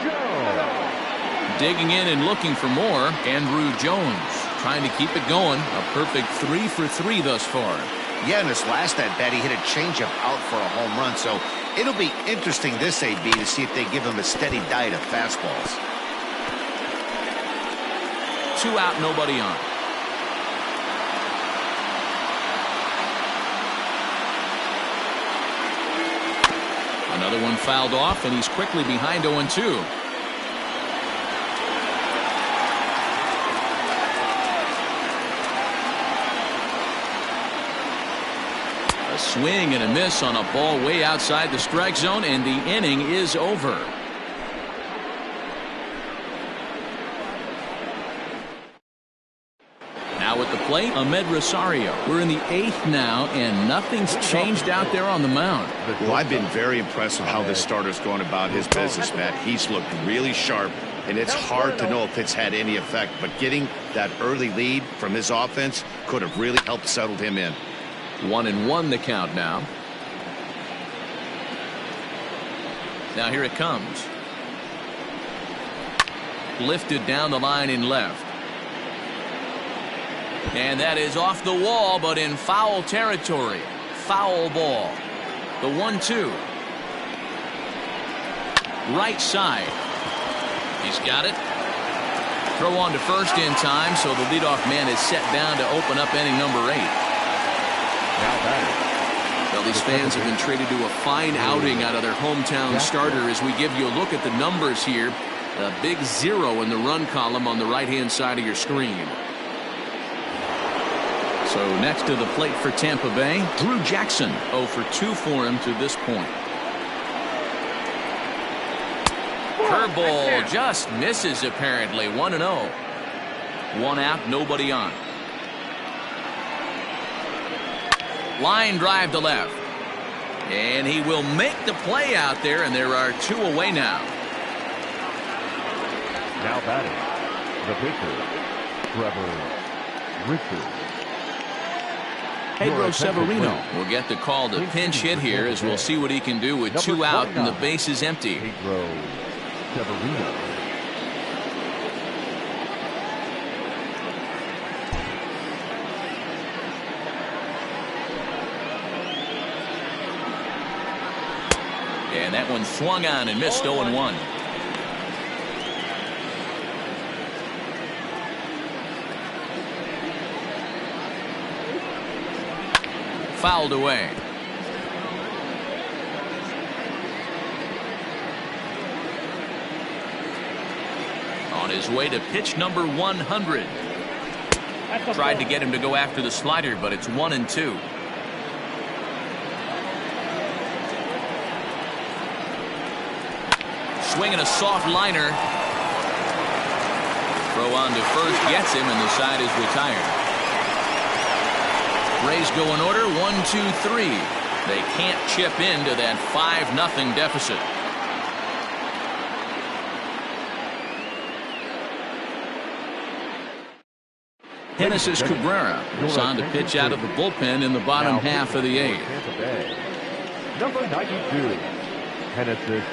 Jones. Digging in and looking for more, Andrew Jones. Trying to keep it going. A perfect 3 for 3 thus far. Yeah, in his last at-bat, he hit a changeup out for a home run. So it'll be interesting this AB to see if they give him a steady diet of fastballs. 2 out, nobody on. Another one fouled off, and he's quickly behind 0-2. A swing and a miss on a ball way outside the strike zone, and the inning is over. Now at the plate, Ahmed Rosario. We're in the 8th now, and nothing's changed out there on the mound. Well, I've been very impressed with how this starter's going about his business, Matt. He's looked really sharp, and it's hard to know if it's had any effect, but getting that early lead from his offense could have really helped settle him in. 1-1 the count now. Now here it comes. Lifted down the line in left. And that is off the wall, but in foul territory. Foul ball. The 1-2. Right side. He's got it. Throw on to first in time, so the leadoff man is set down to open up inning number 8. Well, these fans have been treated to a fine outing out of their hometown starter as we give you a look at the numbers here. A big 0 in the run column on the right-hand side of your screen. So next to the plate for Tampa Bay, Drew Jackson. 0 for 2 for him to this point. Curveball just misses apparently. 1-0. 1 out, nobody on. Line drive to left. And he will make the play out there, and there are 2 away now. Now batting, the pitcher, Trevor Richards. Pedro Severino will get the call to pinch hit here, as we'll see what he can do with 2 out and the base is empty. Pedro Severino. And that one swung on and missed. 0-1. Fouled away. On his way to pitch number 100. Tried to get him to go after the slider, but it's 1-2. Swinging a soft liner. Throw on to first gets him, and the side is retired. Rays go in order, 1-2-3. They can't chip into that 5-0 deficit. Genesis Cabrera is on to pitch out of the bullpen in the bottom half of the 8th. Number 92, Genesis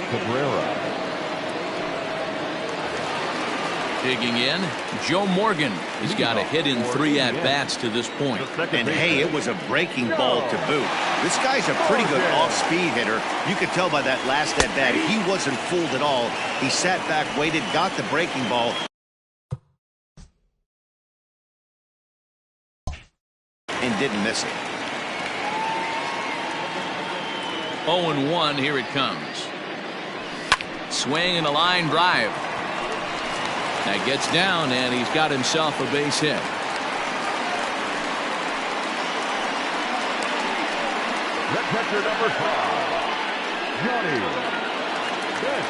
Cabrera. Digging in, Joe Morgan. He's got a hit in 3 at-bats to this point. And hey, it was a breaking ball to boot. This guy's a pretty good off-speed hitter. You could tell by that last at-bat he wasn't fooled at all. He sat back, waited, got the breaking ball, and didn't miss it. 0-1, here it comes. Swing and a line drive. That gets down, and he's got himself a base hit. The catcher, number 5, Johnny Bench.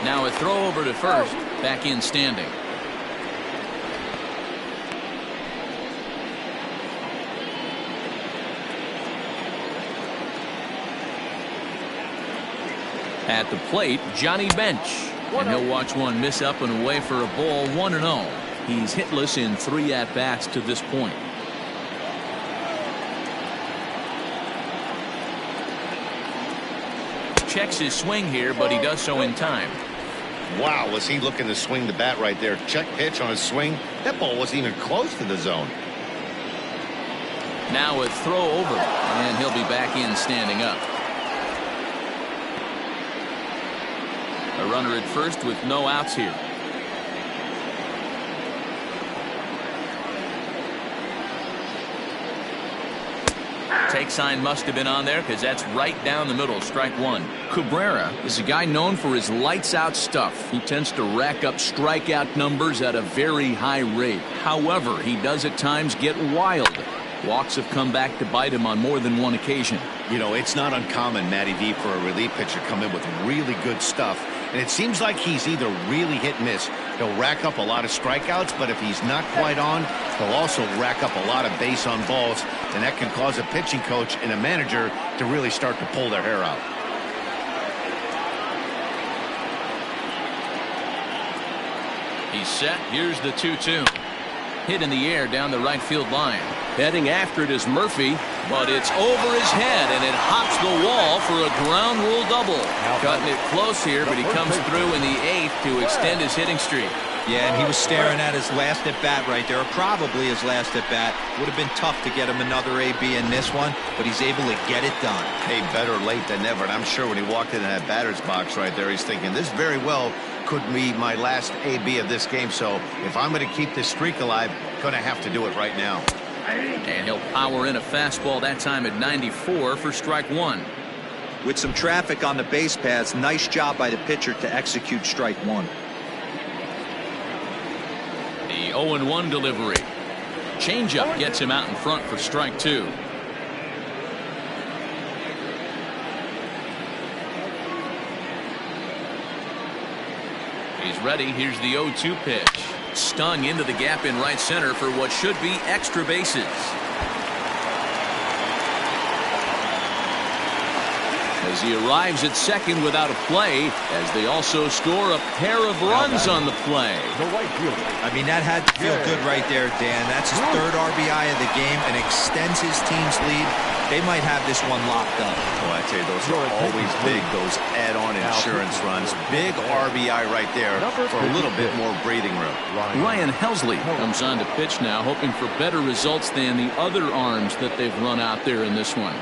Now a throw over to first. Back in standing. At the plate, Johnny Bench. And he'll watch one miss up and away for a ball. 1-0. He's hitless in 3 at-bats to this point. Checks his swing here, but he does so in time. Wow, was he looking to swing the bat right there. Check pitch on his swing. That ball wasn't even close to the zone. Now a throw over, and he'll be back in standing up. A runner at first with no outs here. Take sign must have been on there because that's right down the middle. Strike one. Cabrera is a guy known for his lights-out stuff. He tends to rack up strikeout numbers at a very high rate. However, he does at times get wild. Walks have come back to bite him on more than one occasion. You know, it's not uncommon, Matty V, for a relief pitcher to come in with really good stuff. And it seems like he's either really hit and miss. He'll rack up a lot of strikeouts, but if he's not quite on, he'll also rack up a lot of base on balls. And that can cause a pitching coach and a manager to really start to pull their hair out. He's set. Here's the 2-2. Hit in the air down the right field line. Heading after it is Murphy, but it's over his head, and it hops the wall for a ground rule double. Cutting it close here, but he comes through in the 8th to extend his hitting streak. Yeah, and he was staring at his last at-bat right there, or probably his last at-bat. Would have been tough to get him another AB in this one, but he's able to get it done. Hey, better late than never. And I'm sure when he walked into that batter's box right there, he's thinking, this very well could be my last AB of this game. So if I'm going to keep this streak alive, going to have to do it right now. And he'll power in a fastball that time at 94 for strike one. With some traffic on the base paths, nice job by the pitcher to execute strike one. The 0-1 delivery. Changeup gets him out in front for strike two. He's ready. Here's the 0-2 pitch. Stung into the gap in right center for what should be extra bases. As he arrives at second without a play, as they also score a pair of runs on the play. I mean, that had to feel good right there, Dan. That's his third RBI of the game and extends his team's lead. They might have this one locked up. Well, I tell you, those are always big, those add-on insurance runs. Big RBI right there for a little bit more breathing room. Ryan Helsley comes on to pitch now, hoping for better results than the other arms that they've run out there in this one.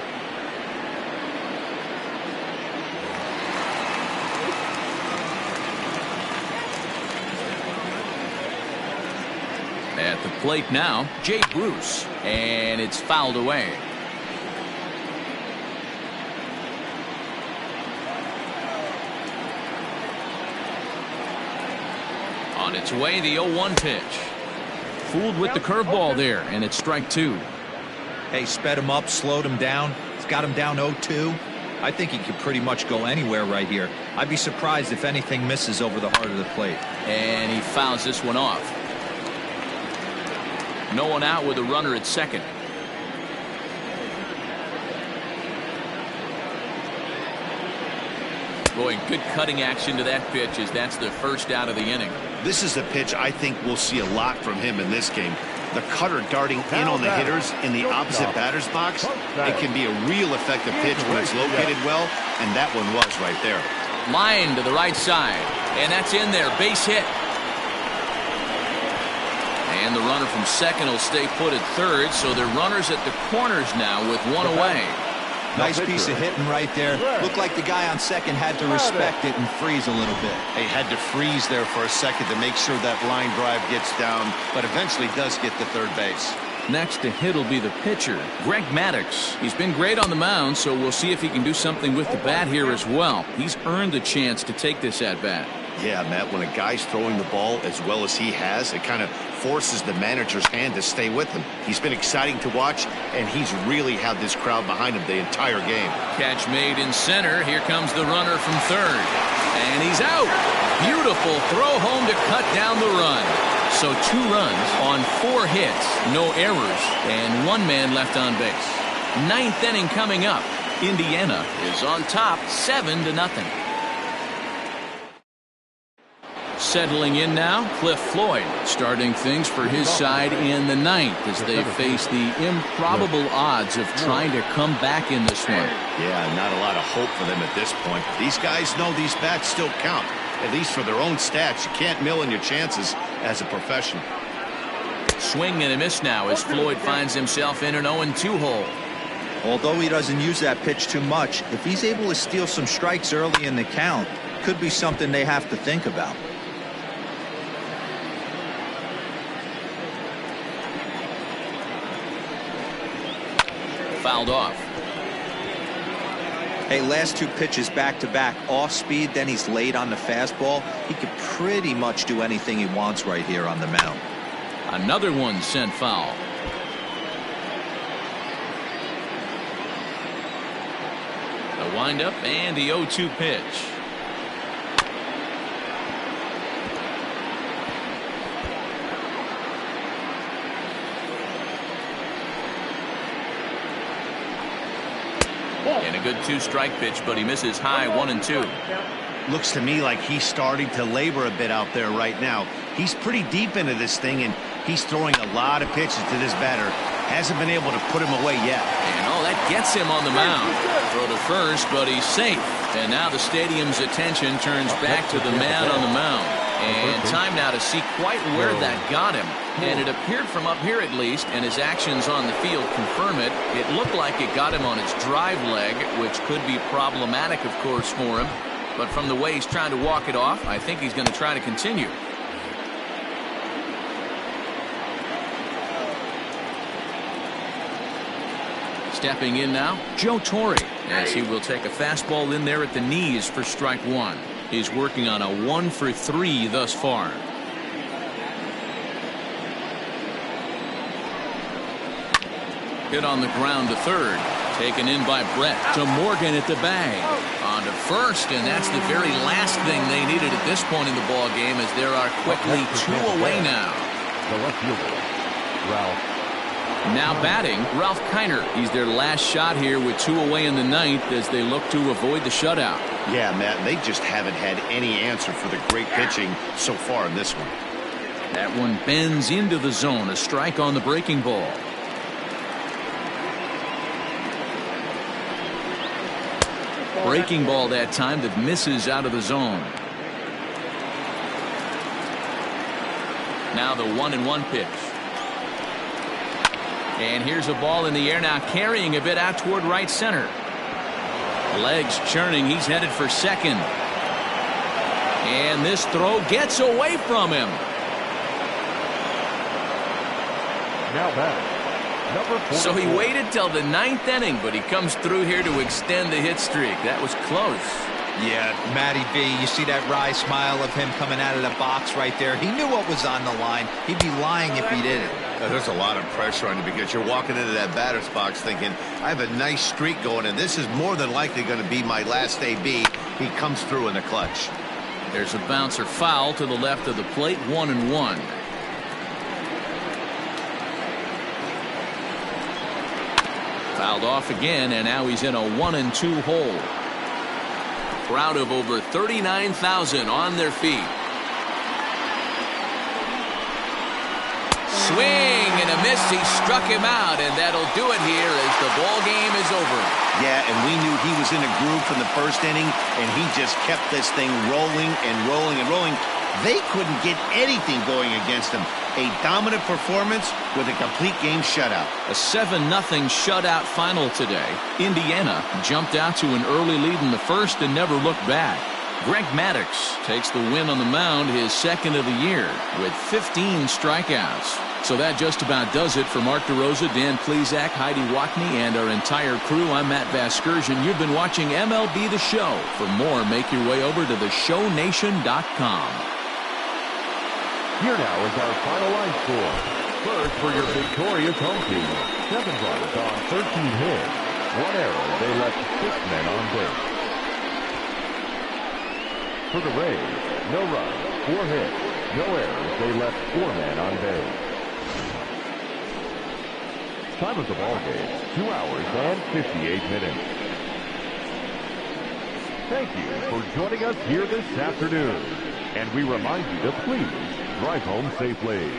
At the plate now, Jay Bruce, and it's fouled away. On its way, the 0-1 pitch. Fooled with the curveball there, and it's strike two. Hey, sped him up, slowed him down. He's got him down 0-2. I think he could pretty much go anywhere right here. I'd be surprised if anything misses over the heart of the plate. And he fouls this one off. No one out with a runner at second. Boy, good cutting action to that pitch as that's the first out of the inning. This is a pitch I think we'll see a lot from him in this game. The cutter darting in on the hitters in the opposite batter's box. It can be a real effective pitch when it's located well, and that one was right there. Line to the right side, and that's in there. Base hit. And the runner from second will stay put at third, so they're runners at the corners now with one away. Nice piece of hitting right there. Looked like the guy on second had to respect it and freeze a little bit. He had to freeze there for a second to make sure that line drive gets down, but eventually does get to third base. Next to hit will be the pitcher, Greg Maddux. He's been great on the mound, so we'll see if he can do something with the bat here as well. He's earned a chance to take this at-bat. Yeah, Matt, when a guy's throwing the ball as well as he has, it kind of forces the manager's hand to stay with him. He's been exciting to watch, and he's really had this crowd behind him the entire game. Catch made in center. Here comes the runner from third. And he's out. Beautiful throw home to cut down the run. So 2 runs on 4 hits, no errors, and 1 man left on base. 9th inning coming up. Indiana is on top 7-0. Settling in now, Cliff Floyd starting things for his side in the 9th as they face the improbable odds of trying to come back in this one. Yeah, not a lot of hope for them at this point. These guys know these bats still count, at least for their own stats. You can't mill in your chances as a professional. Swing and a miss now as Floyd finds himself in an 0-2 hole. Although he doesn't use that pitch too much, if he's able to steal some strikes early in the count, could be something they have to think about. Foul fouled off. Hey, last 2 pitches back-to-back, off speed, then he's late on the fastball. He could pretty much do anything he wants right here on the mound. Another one sent foul. The windup and the 0-2 pitch. And a good 2-strike pitch, but he misses high 1-2. Looks to me like he's starting to labor a bit out there right now. He's pretty deep into this thing, and he's throwing a lot of pitches to this batter. Hasn't been able to put him away yet. And that gets him on the mound. Throw to first, but he's safe. And now the stadium's attention turns back to the man on the mound. And time now to see quite where that got him. And it appeared from up here at least, and his actions on the field confirm it. It looked like it got him on his drive leg, which could be problematic, of course, for him. But from the way he's trying to walk it off, I think he's going to try to continue. Stepping in now, Joe Torre, as he will take a fastball in there at the knees for strike 1. He's working on a 1-for-3 thus far. Hit on the ground to third. Taken in by Brett to Morgan at the bag. On to first, and that's the very last thing they needed at this point in the ball game, as there are quickly 2 away now. The left fielder, Ralph. Now batting, Ralph Kiner. He's their last shot here with 2 away in the 9th as they look to avoid the shutout. Yeah, Matt, they just haven't had any answer for the great pitching so far in this one. That one bends into the zone. A strike on the breaking ball. Breaking ball that time that misses out of the zone. Now the 1-1 pitch. And here's a ball in the air now, carrying a bit out toward right center. Legs churning. He's headed for second. And this throw gets away from him. Now back. So he waited till the 9th inning, but he comes through here to extend the hit streak. That was close. Yeah, Matty B, you see that wry smile of him coming out of the box right there. He knew what was on the line. He'd be lying if he didn't. There's a lot of pressure on you because you're walking into that batter's box thinking, I have a nice streak going, and this is more than likely going to be my last AB. He comes through in the clutch. There's a bouncer foul to the left of the plate, 1-1. Fouled off again, and now he's in a 1-2 hole. Crowd of over 39,000 on their feet. Swing and a miss. He struck him out, and that'll do it here as the ball game is over. Yeah, and we knew he was in a groove from the first inning, and he just kept this thing rolling and rolling and rolling. They couldn't get anything going against him. A dominant performance with a complete game shutout. A 7-0 shutout final today. Indiana jumped out to an early lead in the first and never looked back. Greg Maddux takes the win on the mound, his second of the year, with 15 strikeouts. So that just about does it for Mark DeRosa, Dan Plesac, Heidi Watney, and our entire crew. I'm Matt Vasgersian. You've been watching MLB The Show. For more, make your way over to theshownation.com. Here now is our final line score. First for your victorious home team. 7 runs on 13 hits. 1 error. They left 6 men on base. For the Rays, no runs, 4 hits, no errors. They left 4 men on base. Time of the ball game, 2 hours and 58 minutes. Thank you for joining us here this afternoon. And we remind you to please drive home safely.